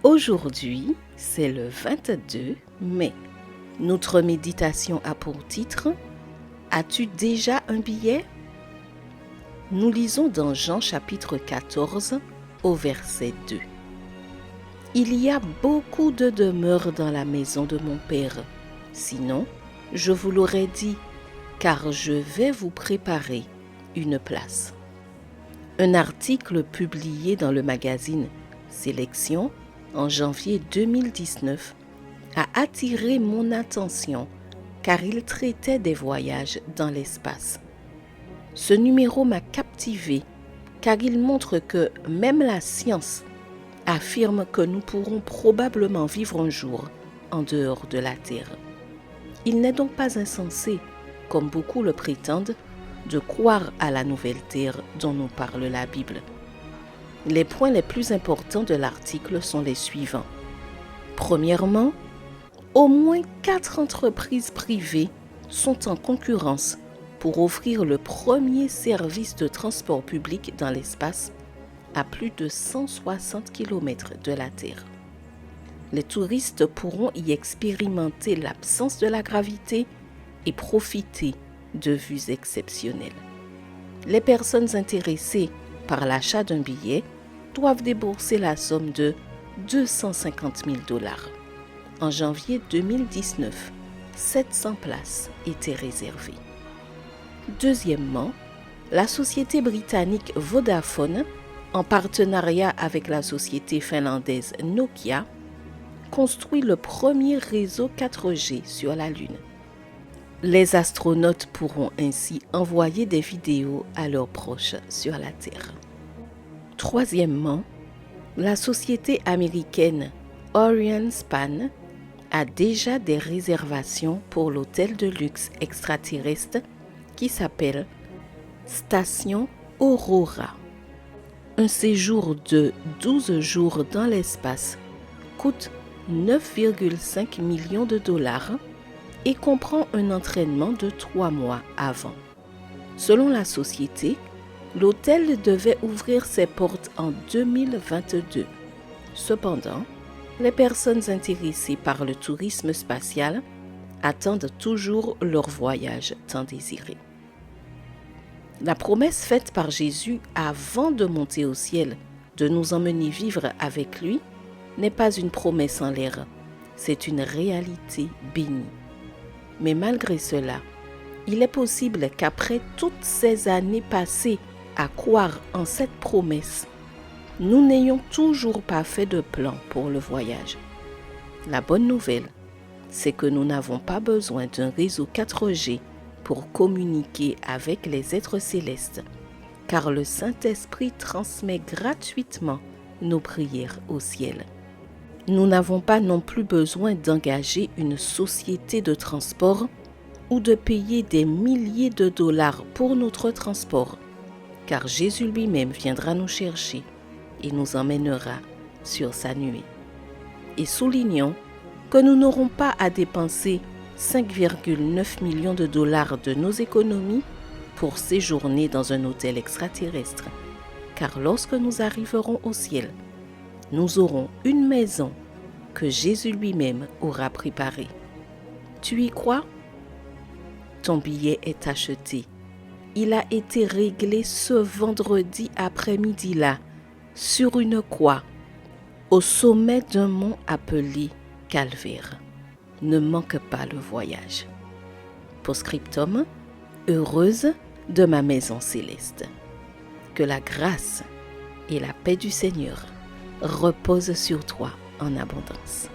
Aujourd'hui, c'est le 22 mai. Notre méditation a pour titre « As-tu déjà un billet ?» Nous lisons dans Jean chapitre 14 au verset 2. « Il y a beaucoup de demeures dans la maison de mon Père. Sinon, je vous l'aurais dit, car je vais vous préparer une place. » Un article publié dans le magazine Sélection en janvier 2019 a attiré mon attention car il traitait des voyages dans l'espace. Ce numéro m'a captivé car il montre que même la science affirme que nous pourrons probablement vivre un jour en dehors de la Terre. Il n'est donc pas insensé, comme beaucoup le prétendent, de croire à la nouvelle Terre dont nous parle la Bible. Les points les plus importants de l'article sont les suivants. Premièrement, au moins 4 entreprises privées sont en concurrence pour offrir le premier service de transport public dans l'espace à plus de 160 km de la Terre. Les touristes pourront y expérimenter l'absence de la gravité et profiter de vues exceptionnelles. Les personnes intéressées par l'achat d'un billet doivent débourser la somme de 250 000 $. En janvier 2019, 700 places étaient réservées. Deuxièmement, la société britannique Vodafone, en partenariat avec la société finlandaise Nokia, construit le premier réseau 4G sur la Lune. Les astronautes pourront ainsi envoyer des vidéos à leurs proches sur la Terre. Troisièmement, la société américaine Orion Span a déjà des réservations pour l'hôtel de luxe extraterrestre qui s'appelle Station Aurora. Un séjour de 12 jours dans l'espace coûte 9,5 millions de $ et comprend un entraînement de 3 mois avant. Selon la société, l'hôtel devait ouvrir ses portes en 2022. Cependant, les personnes intéressées par le tourisme spatial attendent toujours leur voyage tant désiré. La promesse faite par Jésus avant de monter au ciel de nous emmener vivre avec lui n'est pas une promesse en l'air, c'est une réalité bénie. Mais malgré cela, il est possible qu'après toutes ces années passées à croire en cette promesse, nous n'ayons toujours pas fait de plan pour le voyage. La bonne nouvelle, c'est que nous n'avons pas besoin d'un réseau 4G pour communiquer avec les êtres célestes, car le Saint-Esprit transmet gratuitement nos prières au ciel. Nous n'avons pas non plus besoin d'engager une société de transport ou de payer des milliers de dollars pour notre transport, car Jésus lui-même viendra nous chercher et nous emmènera sur sa nuée. Et soulignons que nous n'aurons pas à dépenser 5,9 millions de dollars de nos économies pour séjourner dans un hôtel extraterrestre, car lorsque nous arriverons au ciel, nous aurons une maison que Jésus lui-même aura préparée. Tu y crois? Ton billet est acheté. Il a été réglé ce vendredi après-midi-là, sur une croix, au sommet d'un mont appelé Calvaire. Ne manque pas le voyage. Post-scriptum, heureuse de ma maison céleste. Que la grâce et la paix du Seigneur reposent sur toi en abondance.